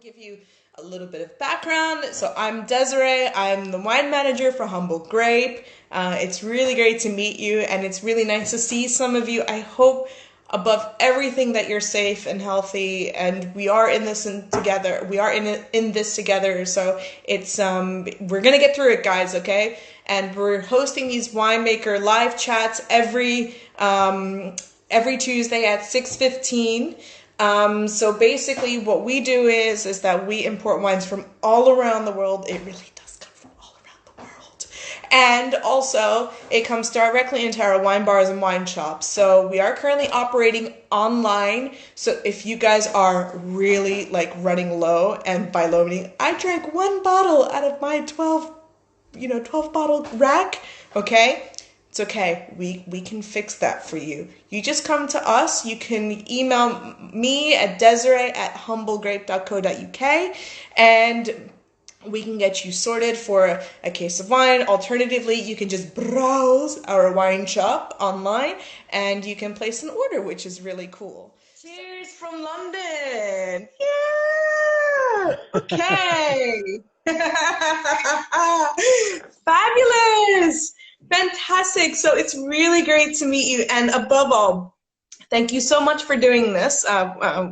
give you a little bit of background. So I'm Desiree. I'm the wine manager for Humble Grape. It's really great to meet you, and it's really nice to see some of you. I hope above everything that you're safe and healthy, and we are in this together. We are in this together. So it's we're gonna get through it, guys. Okay, and we're hosting these winemaker live chats every Tuesday at 6:15. So basically what we do is that we import wines from all around the world. It really does come from all around the world. And also it comes directly into our wine bars and wine shops. So we are currently operating online. So if you guys are really like running low, and by low meaning, I drank one bottle out of my 12 bottle rack, okay? It's okay. We can fix that for you. You just come to us. You can email me at desiree@humblegrape.co.uk, and we can get you sorted for a case of wine. Alternatively, you can just browse our wine shop online, and you can place an order, which is really cool. Cheers from London. Yeah. Okay. Fabulous. Fantastic. So it's really great to meet you. And above all, thank you so much for doing this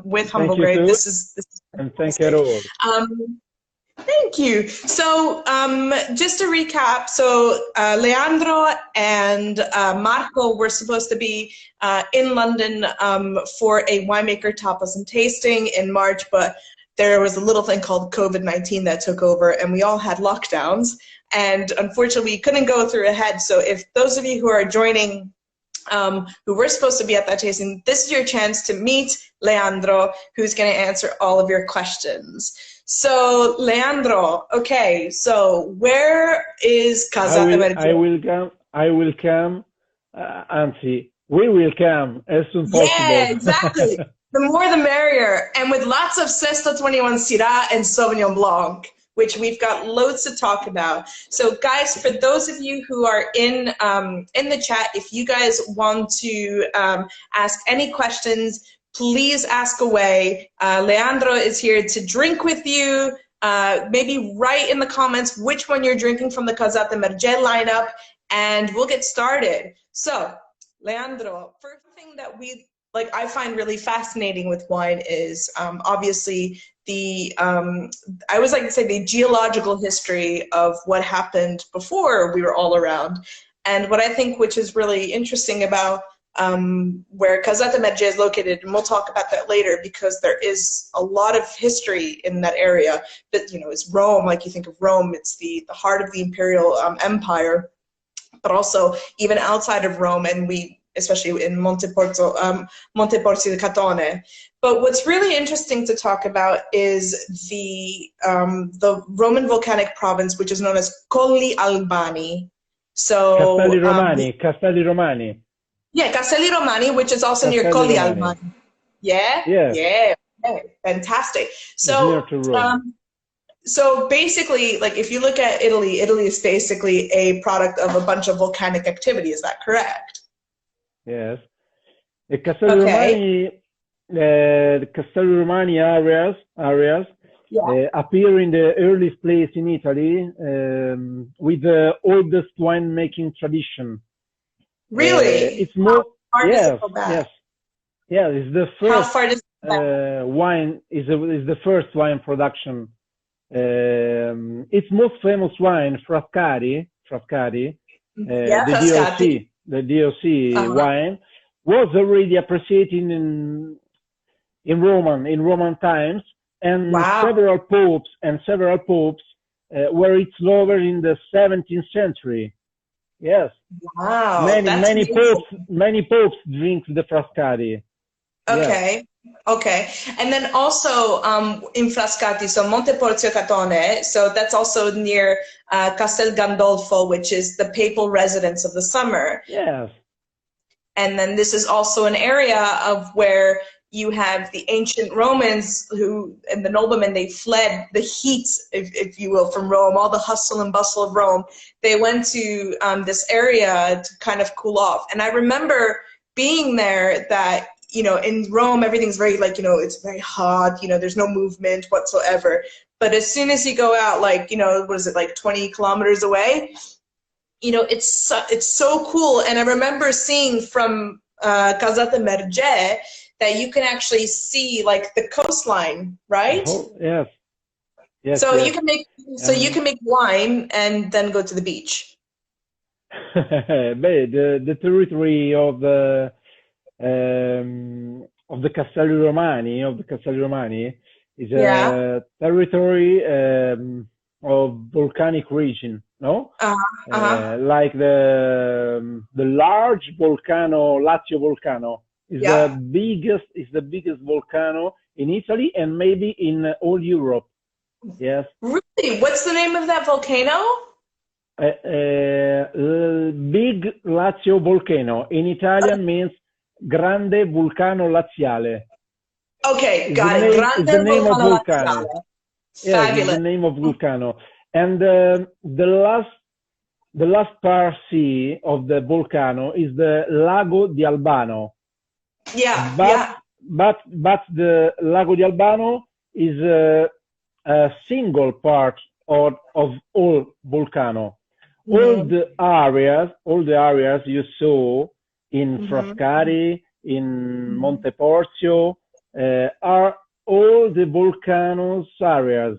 with Humble Grape. This is and thank you all. Thank you. So just to recap, so Leandro and Marco were supposed to be in London for a winemaker tapas and tasting in March, but there was a little thing called COVID-19 that took over, and we all had lockdowns. And unfortunately, we couldn't go through ahead. So if those of you who are joining, who were supposed to be at that tasting, this is your chance to meet Leandro, who's going to answer all of your questions. So Leandro, okay, so where is Casata Mergè? I will come, Anzi, we will come as soon as possible. Yeah, exactly. The more the merrier. And with lots of Sesto 21 Syrah and Sauvignon Blanc, which we've got loads to talk about. So guys, for those of you who are in the chat, if you guys want to ask any questions, please ask away. Leandro is here to drink with you. Maybe write in the comments which one you're drinking from the Casata Mergè lineup, and we'll get started. So, Leandro, first thing that I find really fascinating with wine is obviously the, I always like to say the geological history of what happened before we were all around. And what I think which is really interesting about where Casata Mergè is located, and we'll talk about that later because there is a lot of history in that area. But, it's Rome, like you think of Rome, it's the heart of the imperial empire, but also even outside of Rome, and especially in Monte Porzio di Catone. But what's really interesting to talk about is the Roman volcanic province, which is known as Colli Albani. So Castelli Romani. Yeah, Castelli Romani, which is also near Colli Albani. Yeah? Yeah. Okay. Fantastic. So, so basically, like if you look at Italy, Italy is basically a product of a bunch of volcanic activity. Is that correct? Yes, the Castelli Romani areas appear in the earliest place in Italy with the oldest winemaking tradition. Really? It's more. Yes. Yeah. It's the first. How far does wine is the first wine production. Its most famous wine, Frascati. The DOC wine was already appreciated in Roman times, and several popes were its lover in the 17th century. Yes. Wow. Many popes drink the Frascati. Okay. Yes. Okay. And then also in Frascati, so Monte Porzio Catone, so that's also near Castel Gandolfo, which is the papal residence of the summer. Yes. And then this is also an area of where you have the ancient Romans and the noblemen, they fled the heat, if you will, from Rome, all the hustle and bustle of Rome. They went to this area to kind of cool off. And I remember being there that you know, in Rome, everything's very like, you know, it's very hot, you know, there's no movement whatsoever. But as soon as you go out, like, you know, what is it, like 20 kilometers away, you know, it's so cool. And I remember seeing from Casata Mergè that you can actually see like the coastline, right? Oh, yes. Yes, so yes. you can make you can make wine and then go to the beach. The territory of the Castelli Romani is a territory of volcanic region, no? Like the large volcano, Lazio volcano, is the biggest volcano in Italy and maybe in all Europe. Yes. Really? What's the name of that volcano? Big Lazio volcano. In Italian means Grande Vulcano Laziale. Okay, got it. Grande the name of volcano. Yes, it's the name of volcano. And the last part of the volcano is the Lago di Albano. But the Lago di Albano is a single part of all volcano. All the areas you saw in Frascati, in Monte Porzio, are all the volcanoes areas.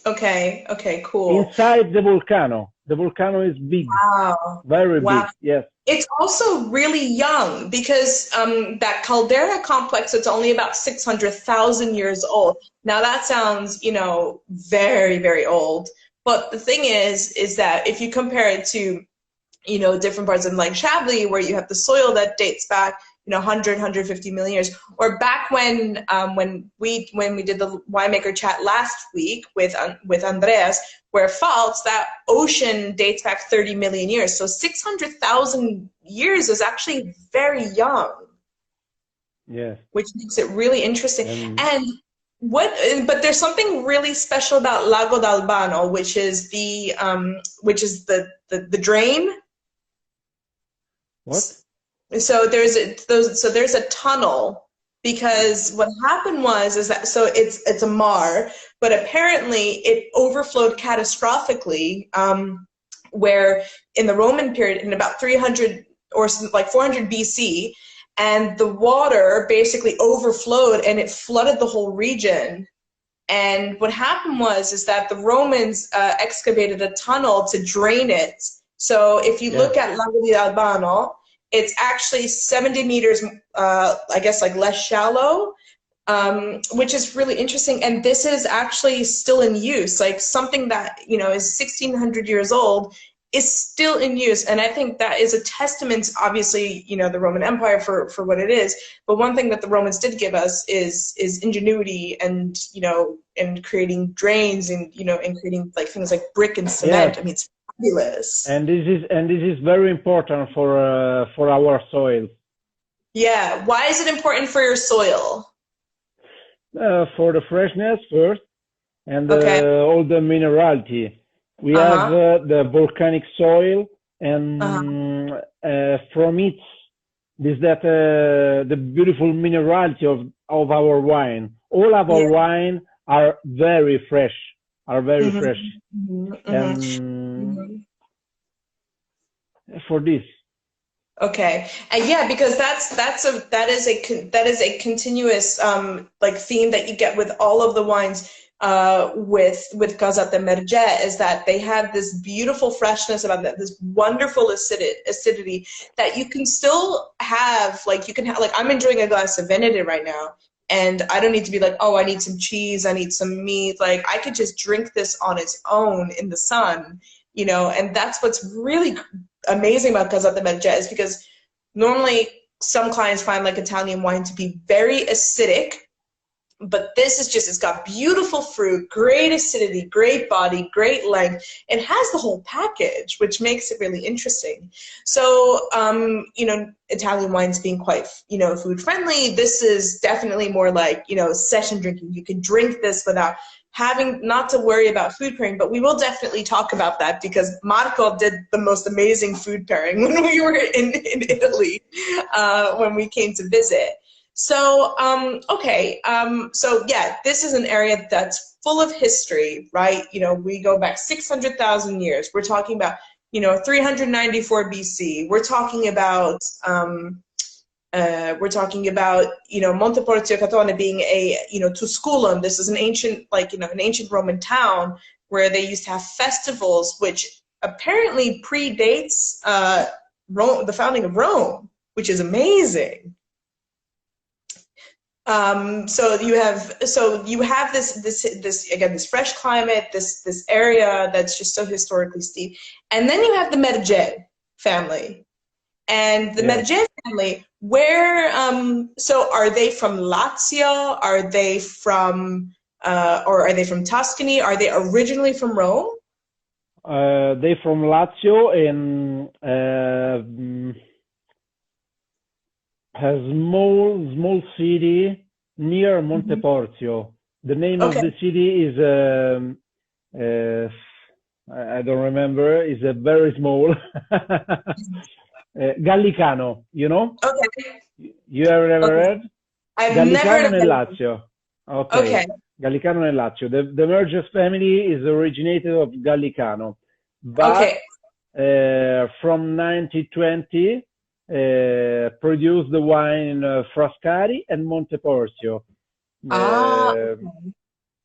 Okay, cool. Inside the volcano is big. Wow. Very big, yes. It's also really young because that caldera complex, it's only about 600,000 years old. Now that sounds, you know, very, very old. But the thing is that if you compare it to, you know, different parts of like Chablis, where you have the soil that dates back, you know, 150 million years, or back when we did the winemaker chat last week with Andreas, where Pfalz, that ocean dates back 30 million years. So 600,000 years is actually very young. Yes. Which makes it really interesting. But there's something really special about Lago d'Albano, which is the drain. What? So there's a tunnel, because what happened is that it's a mar, but apparently it overflowed catastrophically, where in the Roman period in about 300 or like 400 BC, and the water basically overflowed and it flooded the whole region. And what happened is that the Romans excavated a tunnel to drain it. So if you look at Lago di Albano, it's actually 70 meters, I guess, like less shallow, which is really interesting. And this is actually still in use. Like something that, you know, is 1,600 years old is still in use. And I think that is a testament, obviously, you know, the Roman Empire for what it is. But one thing that the Romans did give us is ingenuity and, you know, and creating drains and, you know, and creating like things like brick and cement. I mean, it's fabulous. And this is very important for our soil. Yeah. Why is it important for your soil? For the freshness first, and all the minerality. We have the volcanic soil, and from it, the beautiful minerality of our wine. All of our wine are very fresh. And for this. Okay, and yeah, because that is a continuous like theme that you get with all of the wines with Casata Mergè, is that they have this beautiful freshness about that, this wonderful acidity that you can still have. Like you can have, like I'm enjoying a glass of Veneti right now, and I don't need to be like, oh, I need some cheese, I need some meat. Like I could just drink this on its own in the sun, you know. And that's what's really amazing about Casata Mergè, is because normally some clients find like Italian wine to be very acidic, but this is just, it's got beautiful fruit, great acidity, great body, great length. It has the whole package, which makes it really interesting. So, you know, Italian wines being quite, you know, food friendly, this is definitely more like, you know, session drinking. You can drink this without having, not to worry about food pairing, but we will definitely talk about that, because Marco did the most amazing food pairing when we were in Italy, when we came to visit. So, so yeah, this is an area that's full of history, right? You know, we go back 600,000 years. We're talking about, 394 BC. We're talking about, Monte Porzio Catone being Tusculum. This is an ancient, an ancient Roman town where they used to have festivals, which apparently predates Rome, the founding of Rome, which is amazing. So you have this fresh climate, this area that's just so historically steep, and then you have the Mergè family, and the Mergè family. Where so are they from Lazio? Are they from or are they from Tuscany? Are they originally from Rome? They from Lazio and a small city near Monte Porzio. The name of the city is I don't remember. It's a very small Gallicano. You know? Okay. You have ever heard? I've Gallicano never heard of nel Lazio. Okay. Gallicano nel Lazio. The Mergè family is originated of Gallicano, but from 1920. Produced the wine in Frascati and Monte Porzio.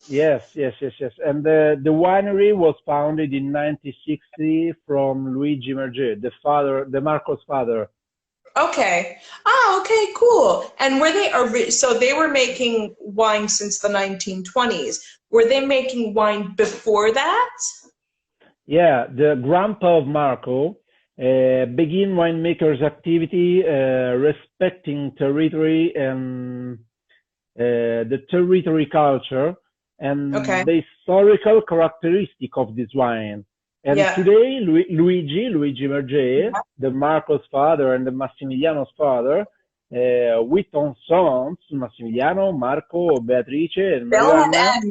Yes. And the winery was founded in 1960 from Luigi Mergè, the Marco's father. Okay. Okay, cool. And were they so they were making wine since the 1920s. Were they making wine before that? Yeah, the grandpa of Marco begin winemakers' activity respecting territory and the territory culture and the historical characteristic of this wine. And today, Luigi Mergè, the Marco's father and the Massimiliano's father, with sons, Massimiliano, Marco, Beatrice, and Marianna,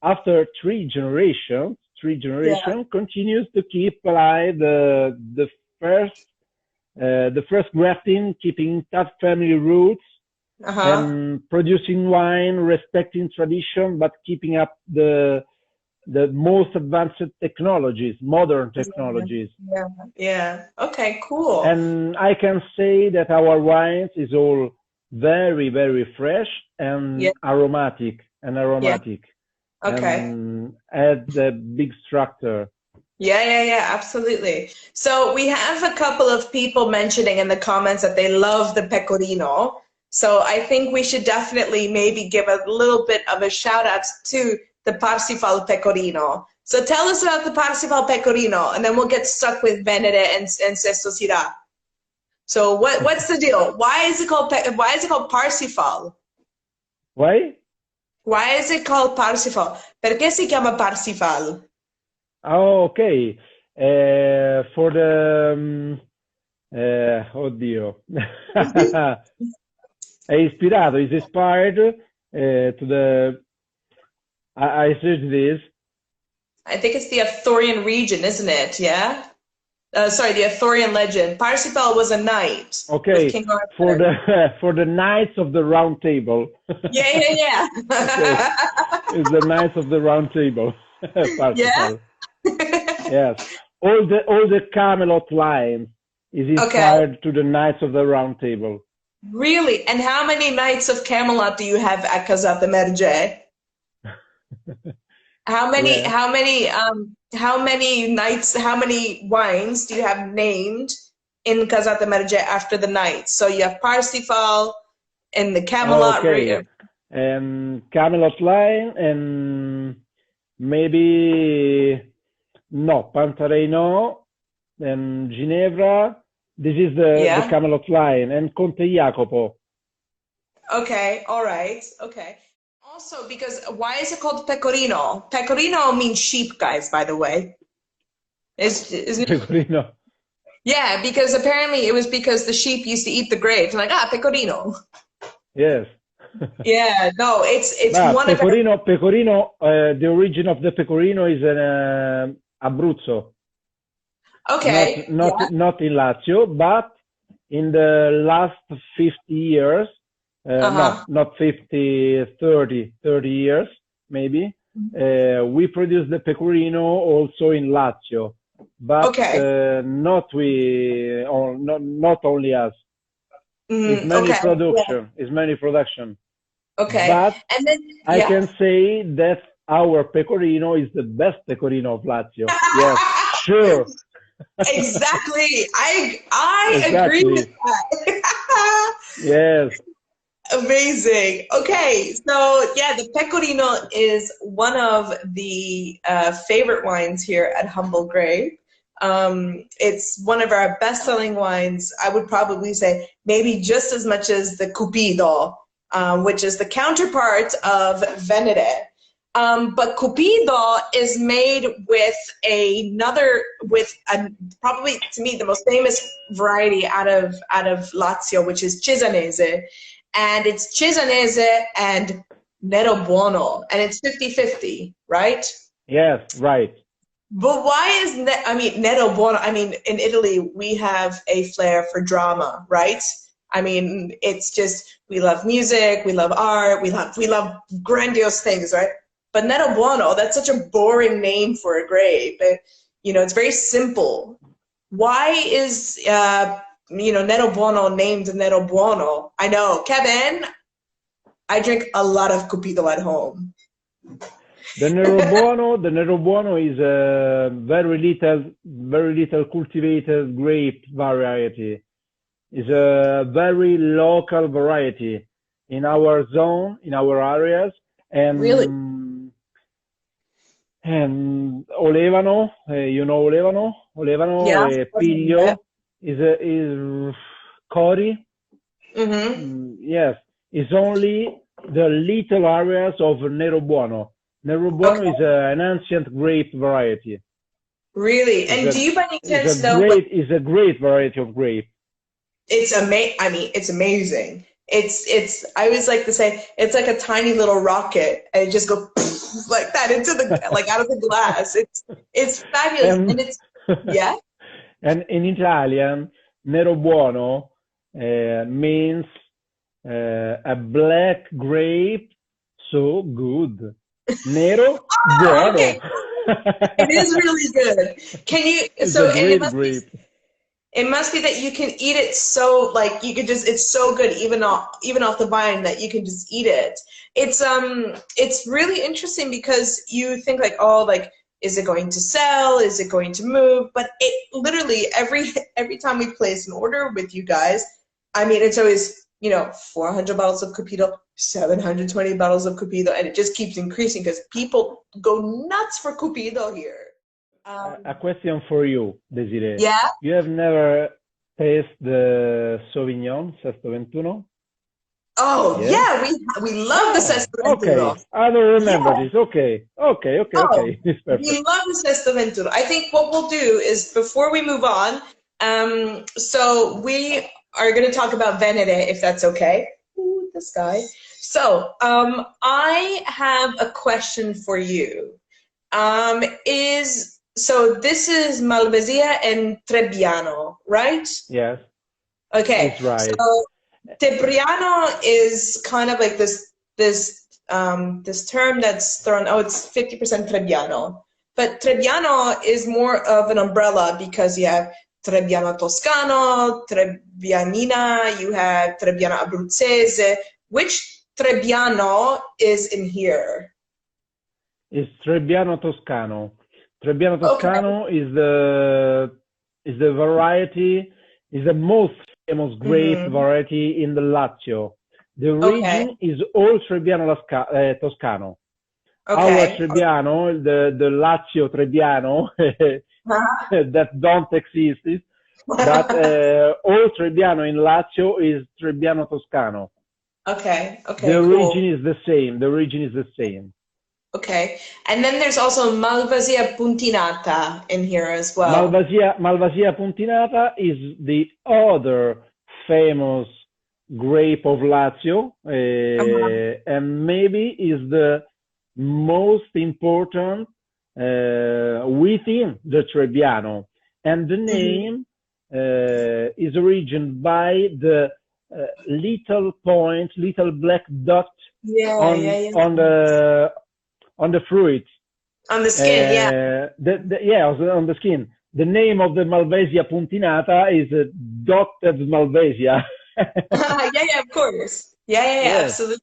after three generations, continues to keep alive the first grafting, keeping tough family roots and producing wine, respecting tradition, but keeping up the most advanced technologies, modern technologies. Okay, cool. And I can say that our wines is all very, very fresh and aromatic. Okay. And add the big structure. Yeah, absolutely. So we have a couple of people mentioning in the comments that they love the pecorino. So I think we should definitely maybe give a little bit of a shout out to the Parsifal pecorino. So tell us about the Parsifal pecorino, and then we'll get stuck with Venere and Sesto Syrah. So what's the deal? Why is it called Parsifal? Why? Why is it called Parsifal? Perché si chiama Parsifal? Oh, okay. For the oddio. It's inspired to the I searched this. I think it's the Arthurian region, isn't it? Yeah? Sorry, the Arthurian legend. Parsifal was a knight. Okay, for the Knights of the Round Table. Yeah. Okay. It's the Knights of the Round Table. Parsifal. Yes. All the Camelot line is inspired to the Knights of the Round Table. Really? And how many Knights of Camelot do you have at Casata Mergè? How many knights, how many wines do you have named in Casata Mergè after the knights? So you have Parsifal and the Camelot region. And Camelot line and maybe Pantarei and Ginevra. This is the Camelot line and Conte Jacopo. Okay, all right, okay. Also, because why is it called pecorino? Pecorino means sheep, guys, by the way. Isn't it? Pecorino. Yeah, because apparently it was because the sheep used to eat the grapes. I'm like, pecorino. Yes. Yeah, no, it's one pecorino, of pecorino. The origin of the pecorino is in Abruzzo. Okay. Not in Lazio, but in the last 50 years, Uh-huh. not 50, 30 years, maybe, we produce the pecorino also in Lazio, but Okay. not only us. It's many Okay. Yeah. production. It's many production. Okay. But And then, I yeah. can say that our pecorino is the best pecorino of Lazio. Yes, sure. Exactly. I agree with Exactly. that. Yes. Amazing. Okay, so yeah, the pecorino is one of the favorite wines here at Humble Grape. It's one of our best-selling wines. I would probably say maybe just as much as the Cupido, which is the counterpart of Venere. But Cupido is made with probably to me the most famous variety out of Lazio, which is Chisanese. And it's Chisanese and Nero Buono, and it's 50-50, right? Yes, right. But why is Nero Buono? I mean, in Italy, we have a flair for drama, right? I mean, it's just, we love music, we love art, we love grandiose things, right? But Nero Buono, that's such a boring name for a grape. It's very simple. Why is Nero Buono named Nero Buono? I know, Kevin, I drink a lot of Cupido at home. The Nero Buono is a very little cultivated grape variety. It's a very local variety in our zone, in our areas, and Really? And Olevano, you know Olevano? Yeah. Piglio is Cori. Yes, it's only the little areas of Nero Buono. Nero Buono is an ancient grape variety. Really? And do you by any chance know? It's a great variety of grape. It's it's amazing. I always like to say it's like a tiny little rocket, and it just goes like that into out of the glass. It's fabulous, and it's yeah. And in Italian, Nero Buono means a black grape, so good. Nero Buono. Okay. It is really good. Can you? It's so a great it must grape. It must be that you can eat it so you could just, it's so good even off the vine that you can just eat it. It's really interesting because you think is it going to sell? Is it going to move? But it literally every time we place an order with you guys, I mean, it's always 400 bottles of Cupido, 720 bottles of Cupido, and it just keeps increasing because people go nuts for Cupido here. A question for you, Desiree. Yeah? You have never tasted the Sauvignon Sesto Ventuno? Oh, yeah, we love the Sesto Ventuno. Okay, I don't remember this. Okay. It's perfect. We love the Sesto Ventuno. I think what we'll do is, before we move on, so we are going to talk about Venere, if that's okay. Ooh, this guy. So, I have a question for you. So this is Malvasia and Trebbiano, right? Yes. Okay. That's right. So Trebbiano is kind of like this term that's thrown. Oh, it's 50% Trebbiano, but Trebbiano is more of an umbrella because you have Trebbiano Toscano, Trebbianina, you have Trebbiano Abruzzese. Which Trebbiano is in here? It's Trebbiano Toscano. Trebbiano Toscano is the variety, is the most famous grape variety in the Lazio. The region is all Trebbiano Toscano. Our Trebbiano, the Lazio Trebbiano, that don't exist, but all Trebbiano in Lazio is Trebbiano Toscano. Okay. The region is the same. Okay, and then there's also Malvasia Puntinata in here as well. Malvasia Puntinata is the other famous grape of Lazio, and maybe is the most important within the Trebbiano. And the name is originated by the little point, little black dot on the fruit. On the skin, yeah. On the skin. The name of the Malvasia puntinata is dotted Malvasia. Yeah, of course. Yeah, absolutely.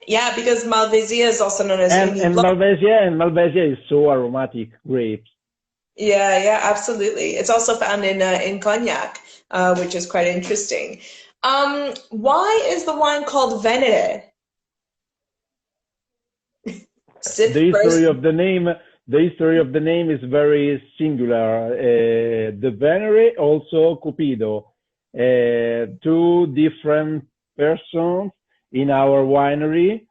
Yeah, because Malvasia is also known as Malvasia is so aromatic grape. Yeah, absolutely. It's also found in cognac, which is quite interesting. Why is the wine called Venere? The history of the name is very singular. The Venere, also Cupido, two different persons in our winery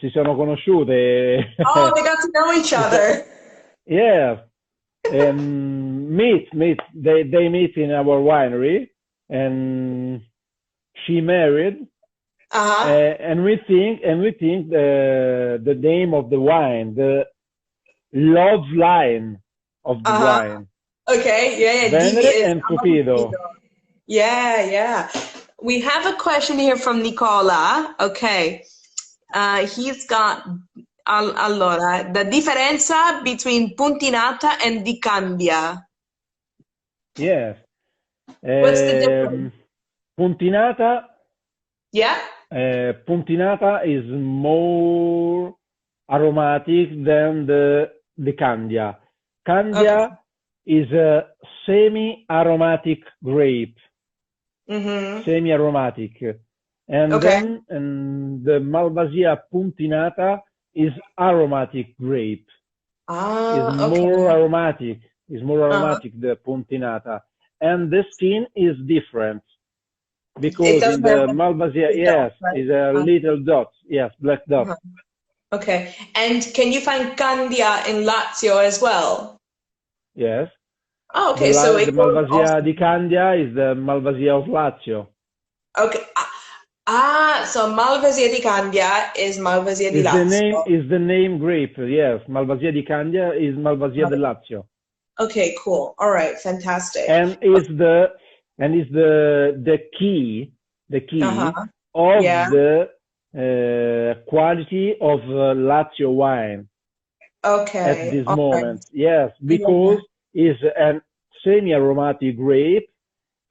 si sono conosciute. Oh, they got to know each other. Yeah, meet. They meet in our winery, and she married. And we think the name of the wine, the love line of the wine. Okay, yeah. Venere and Cupido. Yeah. We have a question here from Nicola. Okay. He's got, allora, the differenza between puntinata and di Candia. Yes. What's the difference? Puntinata. Yeah. Puntinata is more aromatic than the Candia. Candia is a semi-aromatic grape. Semi-aromatic. And then the Malvasia puntinata is aromatic grape. More aromatic. Is more aromatic, the puntinata. And the skin is different. Because in the Malvasia, is a little dot. Yes, black dot. Okay. And can you find Candia in Lazio as well? Yes. Oh, okay. The Malvasia di Candia is the Malvasia of Lazio. Okay. So Malvasia di Candia is Malvasia di Lazio. Is the name grape, yes. Malvasia di Candia is Malvasia di Lazio. Okay, cool. All right, fantastic. And is the key of the quality of Lazio wine. Okay. At this moment, yes, because it's a semi-aromatic grape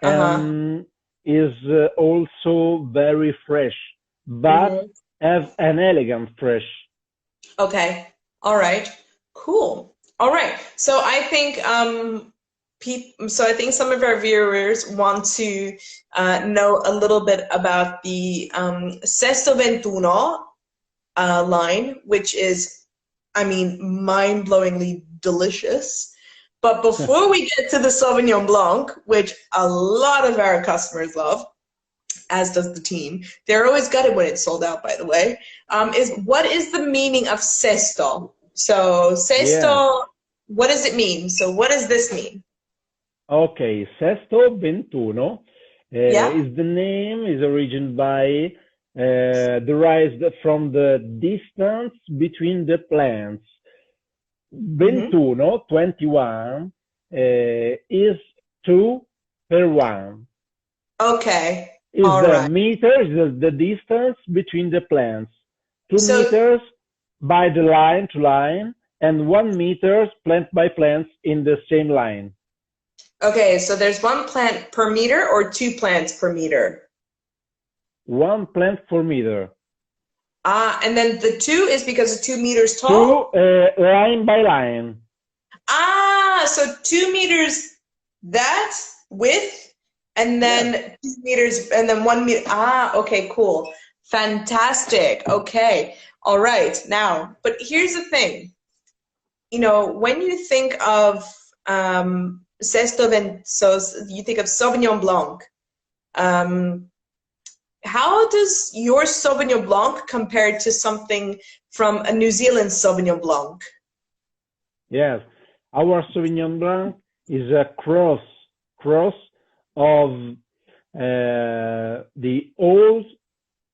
and is also very fresh, but have an elegant fresh. Okay. All right. Cool. All right. So I think some of our viewers want to know a little bit about the Sesto Ventuno line, which is, mind-blowingly delicious. But before we get to the Sauvignon Blanc, which a lot of our customers love, as does the team, they're always gutted when it's sold out, by the way, what is the meaning of Sesto? So Sesto, what does it mean? So what does this mean? Okay, Sesto Ventuno is the name, is originated by, derived from the distance between the plants. Ventuno, 21, is 2 per 1. Okay. Is the meter, is the distance between the plants. 2 meters by the line to line, and 1 meter plant by plant in the same line. Okay, so there's 1 plant per meter or 2 plants per meter? 1 plant per meter. And then the 2 is because it's 2 meters tall? 2 line by line. So 2 meters that width, and then 2 meters, and then 1 meter. Okay, cool. Fantastic. Okay. All right. Now, but here's the thing. When you think of you think of Sauvignon Blanc. How does your Sauvignon Blanc compare to something from a New Zealand Sauvignon Blanc? Yes, our Sauvignon Blanc is a cross of the old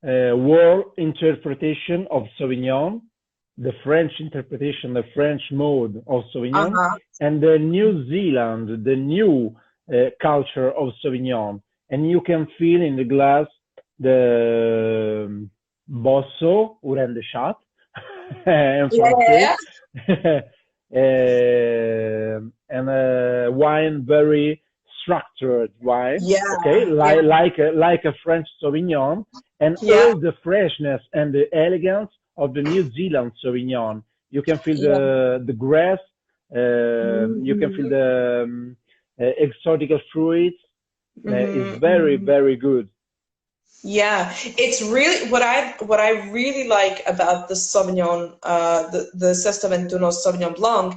world interpretation of Sauvignon, the French interpretation, the French mode of Sauvignon, and the New Zealand, the new culture of Sauvignon. And you can feel in the glass the bosso, urende shot, and wine, very structured wine, okay, like a French Sauvignon, and all the freshness and the elegance of the New Zealand Sauvignon. You can feel the grass, you can feel the exotic fruits. It's very, very good. Yeah, it's really what I really like about the Sauvignon, the Sesto XXI Sauvignon Blanc,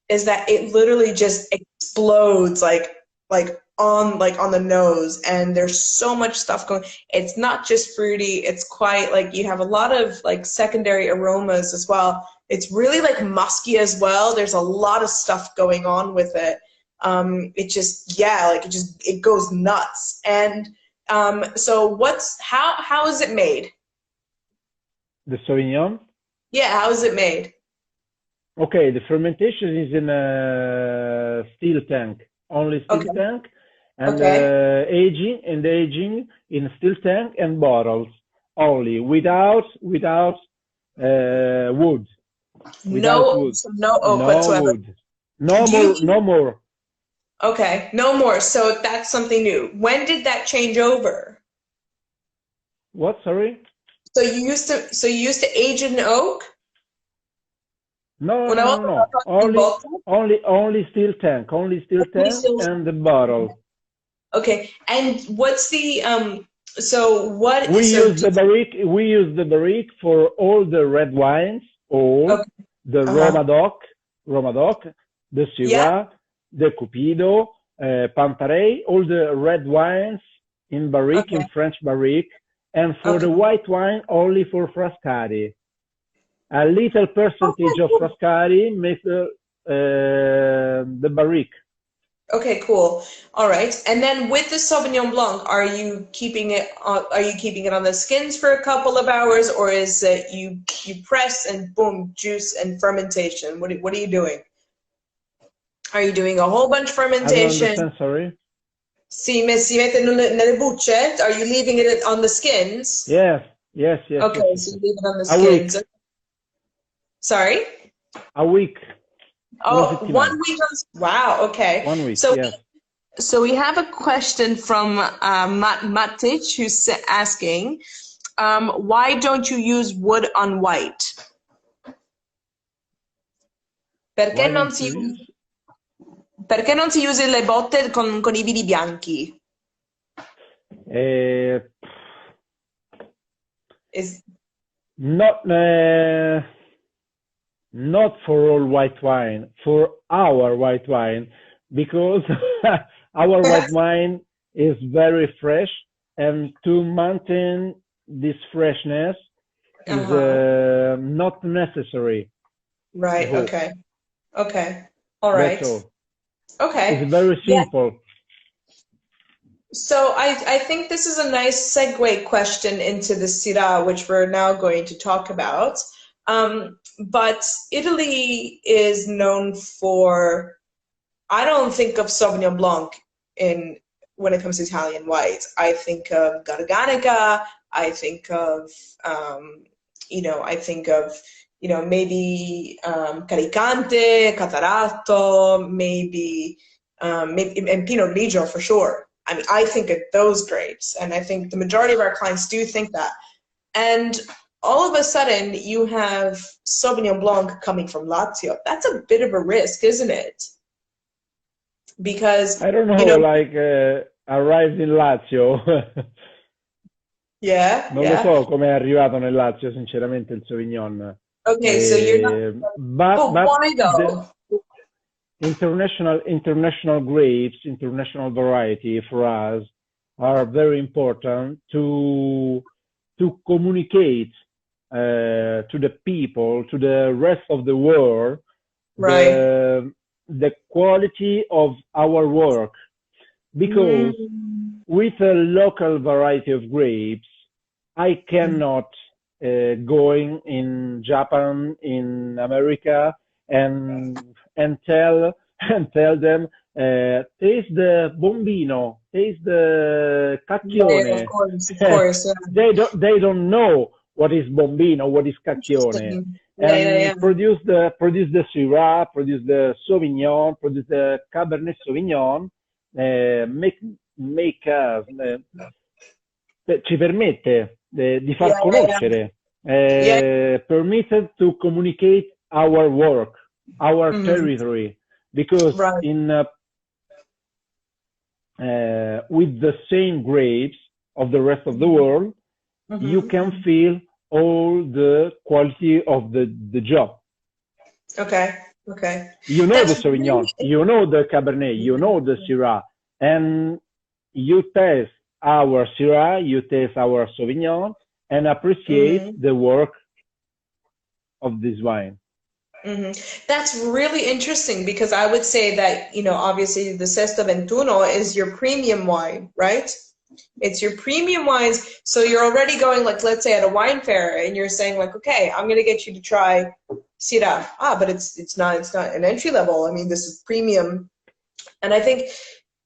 is that it literally just explodes on the nose, and there's so much stuff going. It's not just fruity, it's quite like you have a lot of like secondary aromas as well. It's really like musky as well. There's a lot of stuff going on with it. It just it goes nuts. And so how is it made? The Sauvignon? Yeah, how is it made? Okay, the fermentation is in a steel tank, only steel tank, and aging in steel tank and bottles only, without wood. No wood. No oak whatsoever. Wood. No more. Okay, no more. So that's something new. When did that change over? What? Sorry. So you used to age in oak? No. Only steel tank. Only steel tank and the bottle. Okay. And what's the We use the barrique for all the red wines, the Roma-Doc, the Syrah, the Cupido, Pantarei, all the red wines in barrique, in French barrique, and for the white wine, only for Frascati. A little percentage of Frascati makes the barrique. Okay, cool. All right. And then with the Sauvignon Blanc, are you keeping it on the skins for a couple of hours, or is it you press and boom, juice and fermentation? What are you doing? Are you doing a whole bunch fermentation? I don't understand, sorry. Si mette nelle bucce? Are you leaving it on the skins? Yes. Okay, so you leave it on the skins. Week. Sorry? A week. Oh, 1 week. Wow, okay. 1 week, So we have a question from Matic, who's asking, why don't you use wood on white? Perché non si usa le botte con I vini bianchi? Not for all white wine, for our white wine, because our white wine is very fresh, and to maintain this freshness is not necessary. Right, okay. All right. That's all. Okay. It's very simple. Yeah. So I think this is a nice segue question into the Syrah, which we're now going to talk about. But Italy is known for, I don't think of Sauvignon Blanc when it comes to Italian whites. I think of Garganica. I think of, maybe Caricante, Catarato, maybe and Pinot Grigio for sure. I mean, I think of those grapes, and I think the majority of our clients do think that. And all of a sudden, you have Sauvignon Blanc coming from Lazio. That's a bit of a risk, isn't it? Because I don't know, arrived in Lazio. Non lo so come è arrivato nel Lazio, sinceramente, il Sauvignon. Okay, so you're not. But why though? International grapes, international variety for us are very important to communicate to the people, to the rest of the world, right, the quality of our work, because with a local variety of grapes, I cannot going in Japan, in America, and tell them, taste the bombino, taste the Yeah, cacchione. of course. They don't know what is bombino, what is cacchione, Interesting. Yeah. and produce the Syrah, produce the Sauvignon, produce the Cabernet Sauvignon, make us, ci permette di far conoscere, permitted to communicate our work, our territory, because with the same grapes of the rest of the world, you can feel all the quality of the job. Okay. You know the Sauvignon, you know the Cabernet, you know the Syrah, and you taste our Syrah, you taste our Sauvignon, and appreciate the work of this wine. That's really interesting, because I would say that, obviously the Sesto Ventuno is your premium wine, right? It's your premium wines. So you're already going, like, let's say at a wine fair, and you're saying like, okay, I'm going to get you to try Syrah. But it's not an entry level. I mean, this is premium. And I think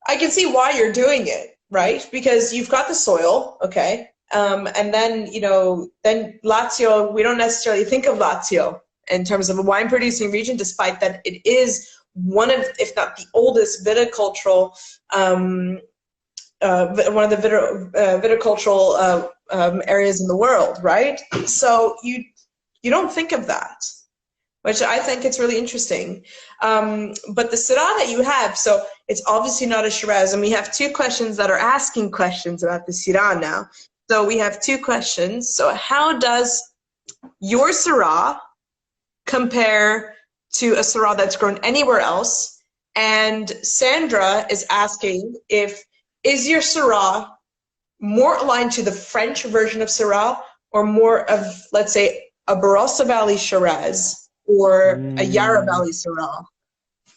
I can see why you're doing it, right? Because you've got the soil, okay? And then, then Lazio, we don't necessarily think of Lazio in terms of a wine producing region, despite that it is one of, if not the oldest viticultural, one of the viticultural areas in the world, right? So you don't think of that, which I think it's really interesting. But the Syrah that you have, so it's obviously not a Shiraz, and we have two questions that are asking questions about the Syrah now. So we have two questions. So how does your Syrah compare to a Syrah that's grown anywhere else? And Sandra is asking, is your Syrah more aligned to the French version of Syrah, or more of, let's say, a Barossa Valley Shiraz or a Yarra Valley Syrah?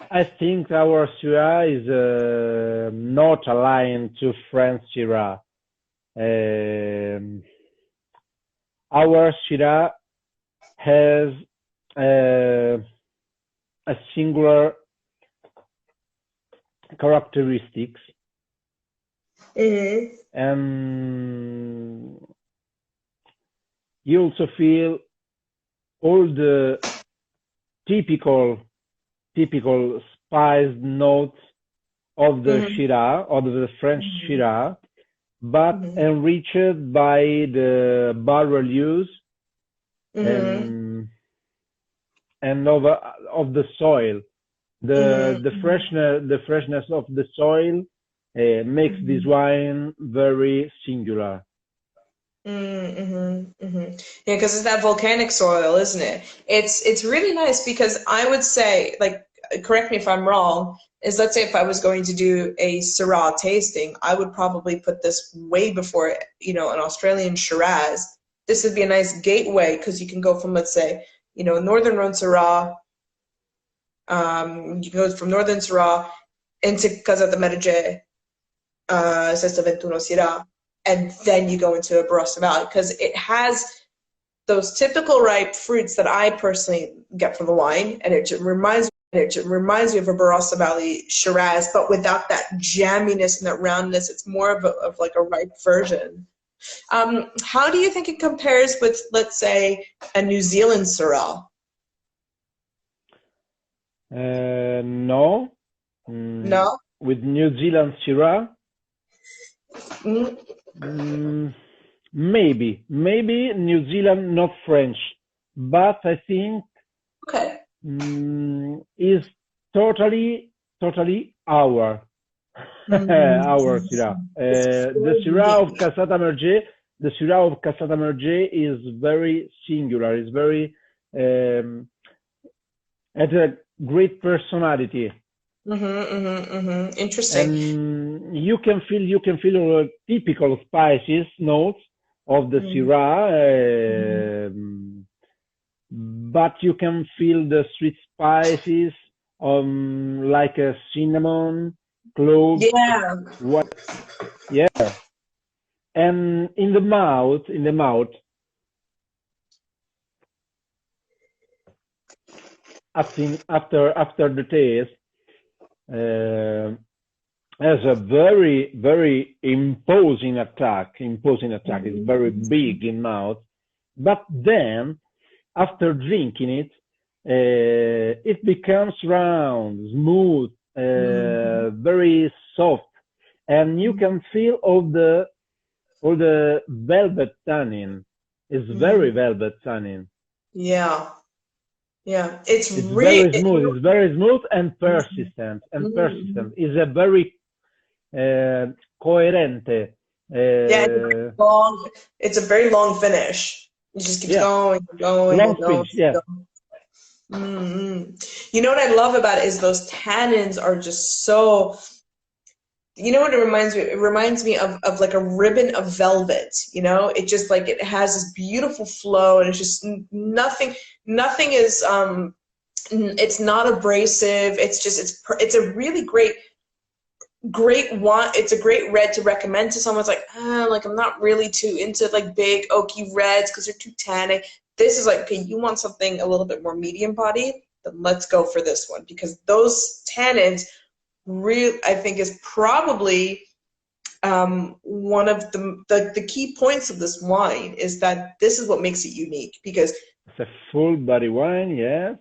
I think our Syrah is not aligned to French Syrah. Our Syrah has a singular characteristics, and you also feel all the typical spice notes of the Syrah, of the French Syrah, but enriched by the barrel use and of the soil. The freshness of the soil makes this wine very singular. Yeah, because it's that volcanic soil, isn't it? It's really nice, because I would say, like, correct me if I'm wrong, is, let's say if I was going to do a Syrah tasting, I would probably put this way before, an Australian Shiraz. This would be a nice gateway, because you can go from, let's say, Northern Rhone Syrah, you can go from Northern Syrah into Casata Mergè, Sesto Ventuno Syrah, and then you go into a Barossa Valley, because it has those typical ripe fruits that I personally get from the wine, and it reminds me of a Barossa Valley Shiraz, but without that jamminess and that roundness. It's more of like a ripe version. How do you think it compares with, let's say, a New Zealand Syrah? No. No? With New Zealand Syrah? Maybe New Zealand, not French, but I think is totally our Syrah. The Syrah of Casata Mergè is very singular. It's very has a great personality. Interesting. And you can feel all the typical spices notes of the Syrah, but you can feel the sweet spices, like a cinnamon, cloves. Yeah. And in the mouth, after the taste, has a very, very imposing attack. It's very big in mouth. But then, after drinking it, it becomes round, smooth, very soft, and you can all the velvet tannin. It's very velvet tannin. Yeah. Yeah, it's very smooth. It's very smooth and persistent. It's a very coherente. It's a very long finish. It just keeps going. Long finish, yeah. You know what I love about it is those tannins are just so. You know what it reminds me? It reminds me of like a ribbon of velvet. You know, it just like it has this beautiful flow, and it's just nothing is it's not abrasive. It's just it's a really great wine. It's a great red to recommend to someone. It's like I'm not really too into like big oaky reds because they're too tannic. This is like, okay, you want something a little bit more medium body, then let's go for this one, because those tannins I think is probably one of the key points of this wine is that this is what makes it unique, because it's a full body wine, yes,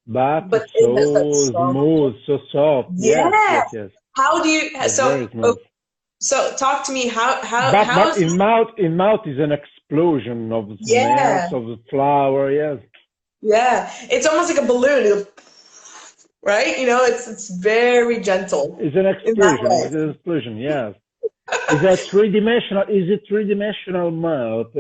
but so smooth, so soft. Yes. How do you so talk to me how but in mouth is an explosion of smells of the flower. Yeah, it's almost like a balloon, right? You know, it's very gentle. It's an explosion. It's an explosion. Yes. Is it three-dimensional mouth?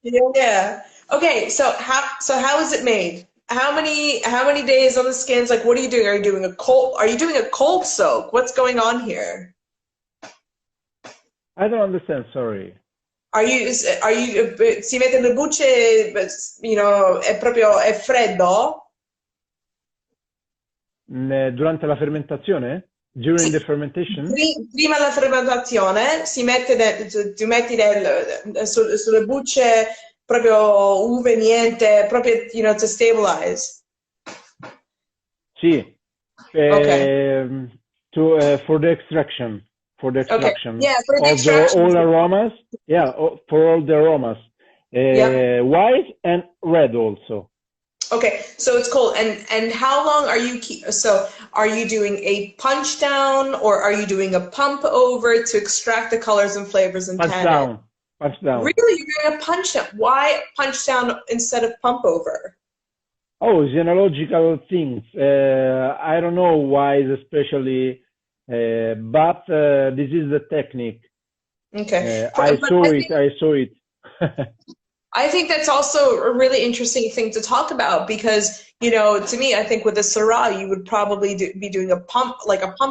Yeah. Okay. So how is it made? How many days on the skins? Like, what are you doing? Are you doing a cold soak? What's going on here? I don't understand. Sorry. Are you si mette le bucce, you know, è freddo? Durante la fermentazione? During the fermentation? Prima della fermentazione si mette tu metti sulle bucce proprio uve, niente, proprio, you know, to stabilize. Sì. For the extraction. Okay. Yeah, for the extraction. All aromas. Yeah, for all the aromas. White and red also. Okay, so it's cold. And how long are you are you doing a punch down, or are you doing a pump over to extract the colors and flavors and tannin? Punch down. Really, you're doing a punch down? Why punch down instead of pump over? Oh, it's analogical things. I don't know why, especially, but this is the technique. Okay. I saw it. I think that's also a really interesting thing to talk about, because, you know, to me, I think with a Syrah, you would probably be doing a pump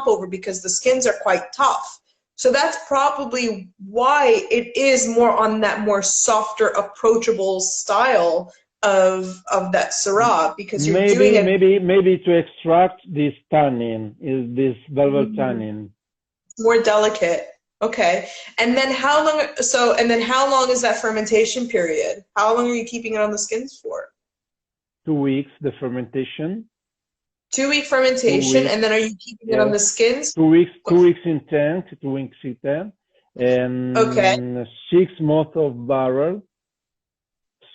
over, because the skins are quite tough. So that's probably why it is more on that more softer, approachable style of that Syrah, because you're doing it. Maybe to extract this tannin, this velvet tannin. More delicate. Okay. And then how long is that fermentation period? How long are you keeping it on the skins for? 2 weeks, the fermentation. 2-week fermentation, and then are you keeping it on the skins? 2 weeks. 2 weeks in tank. 2 weeks in tank, and 6 months of barrel.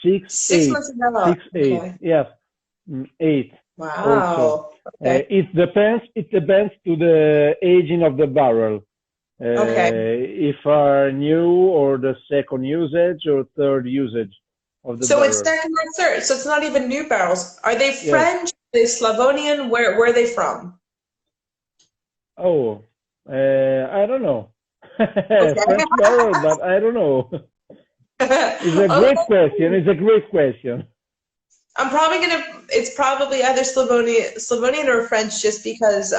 6 months of barrel. 6, 8. Okay. Yes, 8. Wow. Also. Okay. It depends to the aging of the barrel. If are new, or the second usage or third usage of the barrel. So it's second or third. So it's not even new barrels. Are they French? Are they Slavonian? Where are they from? Oh, I don't know. French barrel, but I don't know. It's a great question. I'm probably it's probably either Slavonian or French, just because,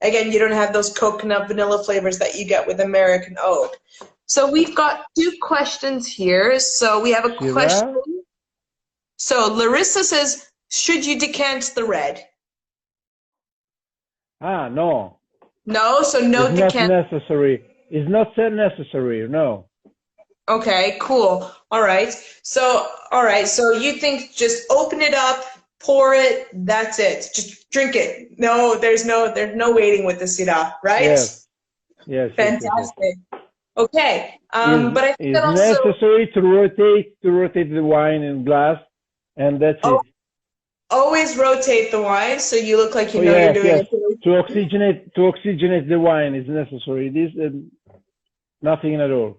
again, you don't have those coconut vanilla flavors that you get with American oak. So we've got 2 questions here. So we have a question. So Larissa says, should you decant the red? No. No, so no decant. It's not necessary, no. Okay, cool. All right. So you think just open it up, pour it, that's it. Just drink it. No, there's no waiting with the Syrah, right? Yes, yes, yes, yes, yes. Fantastic. Okay. But I think Is that also necessary to rotate the wine in glass, and that's it. always rotate the wine so you look like you know Yes, you're doing yes. it. To oxygenate the wine is necessary. This nothing at all.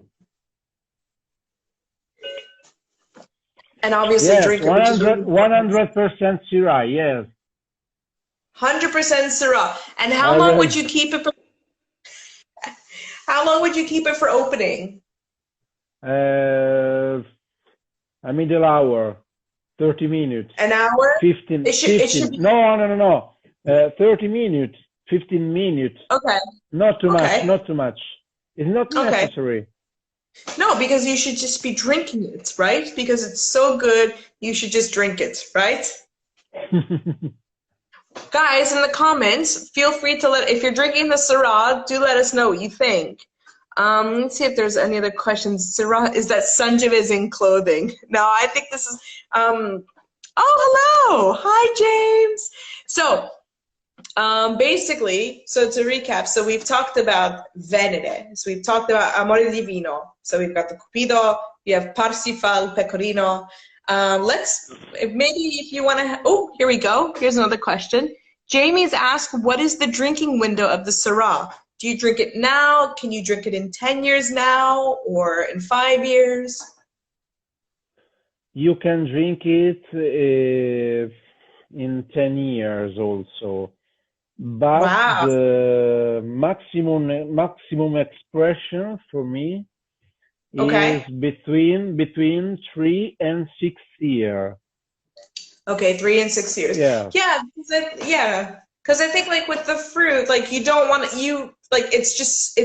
And obviously Yes, drink it. 100% Syrah. Yes. 100% Syrah. And how long would you keep it for? How long would you keep it for opening? A middle hour, 30 minutes. An hour? 15. It should be... No. 30 minutes, 15 minutes. Okay. Not too much. Not too much. It's not necessary. No, because you should just be drinking it, right? Because it's so good, you should just drink it, right? Guys, in the comments, feel free to if you're drinking the Syrah, do let us know what you think. Let's see if there's any other questions. Syrah, is that Sangiovese clothing? No, I think this is, oh, hello. Hi, James. So, basically, so to recap, so we've talked about Venere. So we've talked about Amore di Vino. So we've got the Cupido, we have Parsifal, Pecorino. Maybe if you want to, oh, here we go. Here's another question. Jamie's asked, what is the drinking window of the Syrah? Do you drink it now? Can you drink it in 10 years now or in 5 years? You can drink it in 10 years also. But the maximum expression for me is between 3 and 6 years. Okay, 3 and 6 years. Yeah. Yeah, because I think like with the fruit, like you don't want it's just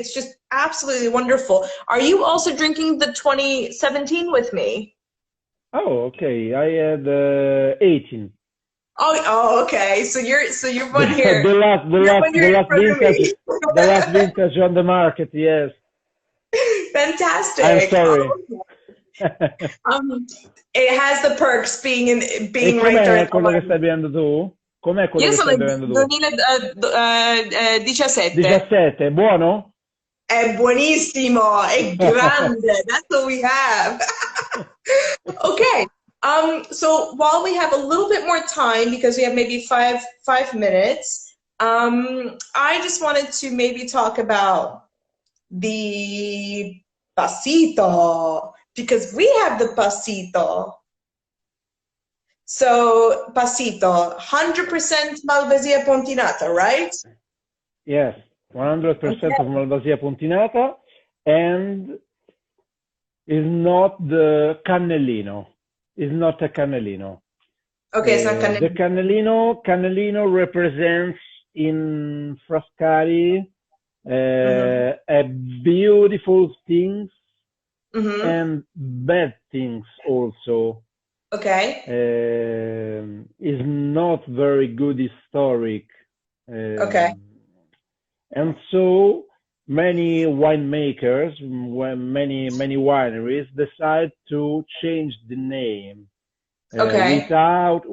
absolutely wonderful. Are you also drinking the 2017 with me? Oh, okay. I had 18. Oh, okay. So you're one here. The last vintage on the market. Yes. Fantastic. I'm sorry. It has the perks being right there. Quello che stai bevendo tu? Com'è quello che stai bevendo tu? 2017. 17, buono? È buonissimo, è grande. That's what we have. Okay. So while we have a little bit more time, because we have maybe five minutes, I just wanted to maybe talk about the pasito, because we have the pasito. So pasito, 100% Malvasia Pontinata, right? Yes, 100% of Malvasia Pontinata, and is not the Cannellino. Is not a Cannellino. Okay, it's not Cannellino. The Cannellino represents in Frascati a beautiful things and bad things also. Okay. Is not very good historic. Okay. And so many winemakers, many wineries decide to change the name without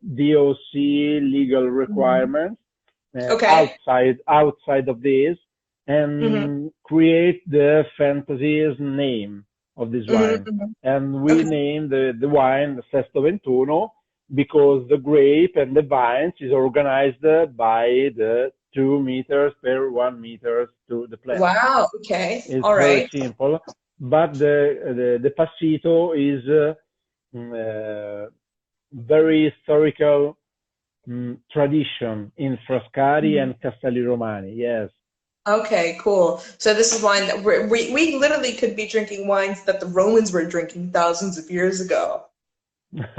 DOC legal requirements outside of this, and create the Fantasies name of this wine. And we name the wine Sesto Ventuno because the grape and the vines is organized by the 2 meters per 1 meter to the plant. Wow. Okay. It's all very right. simple, but the passito is very historical tradition in Frascati and Castelli Romani. Yes. Okay, cool. So this is wine that we literally could be drinking wines that the Romans were drinking thousands of years ago.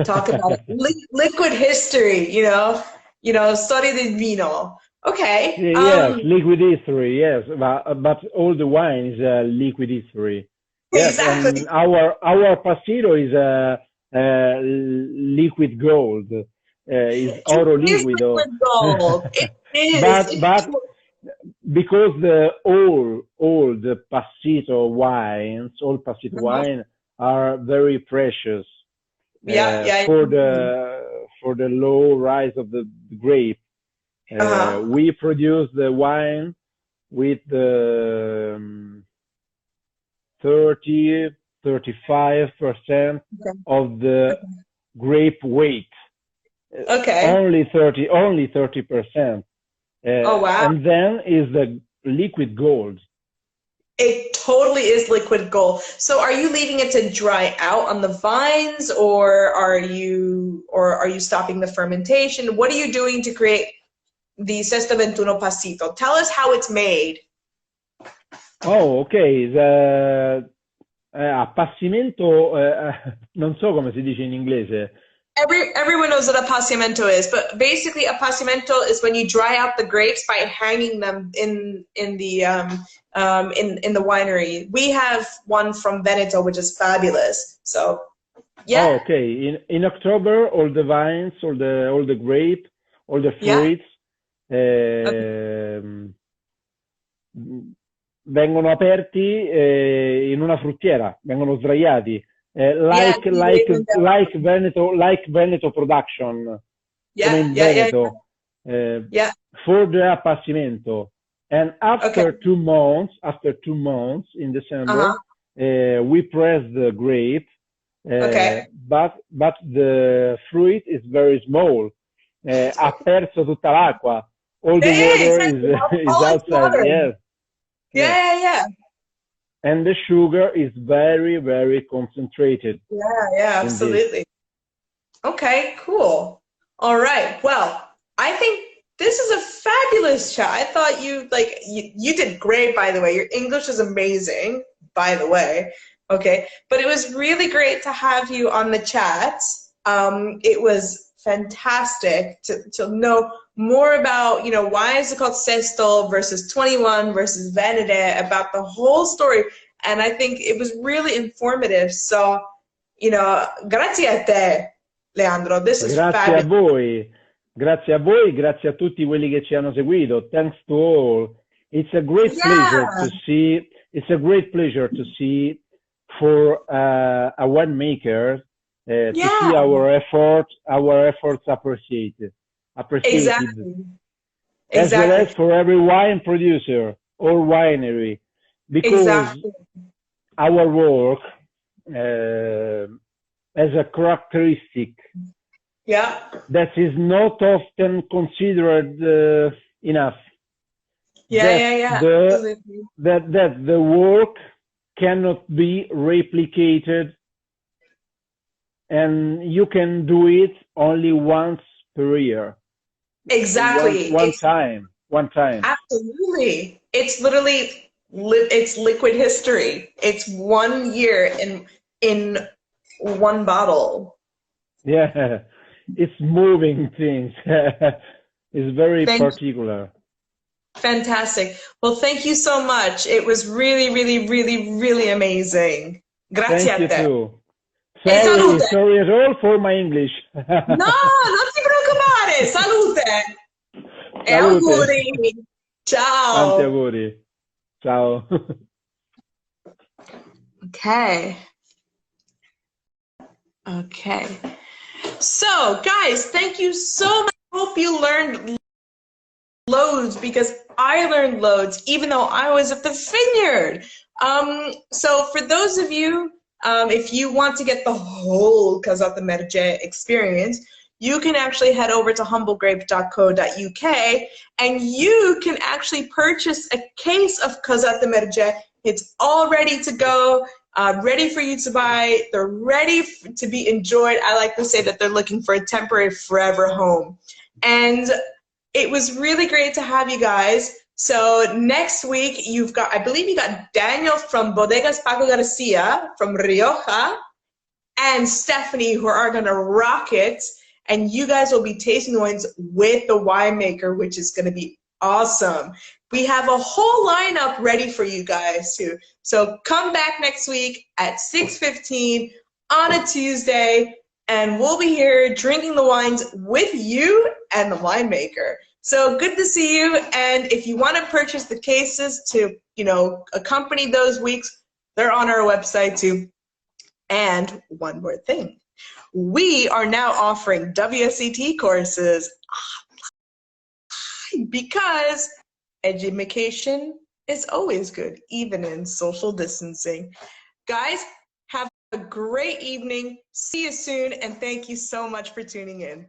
Talk about liquid history, storia del vino. Okay. Yes, liquid history. Yes, but all the wine is liquid history. Yes, exactly. And our passito is liquid gold. Is oro liquido. Liquid gold. It is. but because all the passito wines, all passito wine are very precious. for the low rise of the grape. We produce the wine with 30-35% of the grape weight. Only 30%. Oh wow! And then is the liquid gold. It totally is liquid gold. So are you leaving it to dry out on the vines, or are you stopping the fermentation? What are you doing to create the Sesto Ventuno Passito? Tell us how it's made. Oh, okay. Appassimento, non so come si dice in inglese. Everyone knows what appassimento is, but basically appassimento is when you dry out the grapes by hanging them in the winery. We have one from Veneto, which is fabulous. So, yeah. Oh, okay. In October, all the vines, all the grape, all the fruits vengono aperti in una fruttiera, vengono sdraiati. Like Veneto production, come in Veneto, for the appassimento. And after 2 months, in December, we press the grape, but the fruit is very small. Ha perso tutta l'acqua. All the water is outside. Yes. Yeah. And the sugar is very, very concentrated. Yeah, absolutely. Okay, cool. All right. Well, I think this is a fabulous chat. I thought you did great, by the way. Your English is amazing, by the way. Okay. But it was really great to have you on the chat. It was fantastic to know more about, why is it called Sesto versus 21 versus Venere, about the whole story. And I think it was really informative. So, grazie a te, Leandro. This is fabulous. Grazie a voi, grazie a tutti quelli che ci hanno seguito. Thanks to all. It's a great pleasure to see for a winemaker to see our efforts appreciated. Exactly. As well as for every wine producer or winery, because our work has a characteristic that is not often considered enough. That the work cannot be replicated, and you can do it only once per year. Exactly. One time. Absolutely. It's literally, it's liquid history. It's 1 year in one bottle. Yeah, it's moving things. It's very particular. Fantastic. Well, thank you so much. It was really, really, really, really amazing. Grazie a te. Thank you too. Sorry at all for my English. No, non ti preoccupare. Salute. E auguri. Ciao. Tanti auguri. Ciao. Okay. So, guys, thank you so much. I hope you learned loads, because I learned loads even though I was at the vineyard. So for those of you, if you want to get the whole Casata Mergè experience, you can actually head over to humblegrape.co.uk and you can actually purchase a case of Casata Mergè. It's all ready to go, ready for you to buy. They're ready to be enjoyed. I like to say that they're looking for a temporary forever home. And it was really great to have you guys. So next week, I believe you got Daniel from Bodegas Paco Garcia from Rioja and Stephanie, who are going to rock it. And you guys will be tasting the wines with the winemaker, which is going to be awesome. We have a whole lineup ready for you guys too. So come back next week at 6:15 on a Tuesday, and we'll be here drinking the wines with you and the winemaker. So good to see you. And if you want to purchase the cases to, accompany those weeks, they're on our website too. And one more thing. we are now offering WSET courses because education is always good, even in social distancing. Guys, have a great evening. See you soon, and thank you so much for tuning in.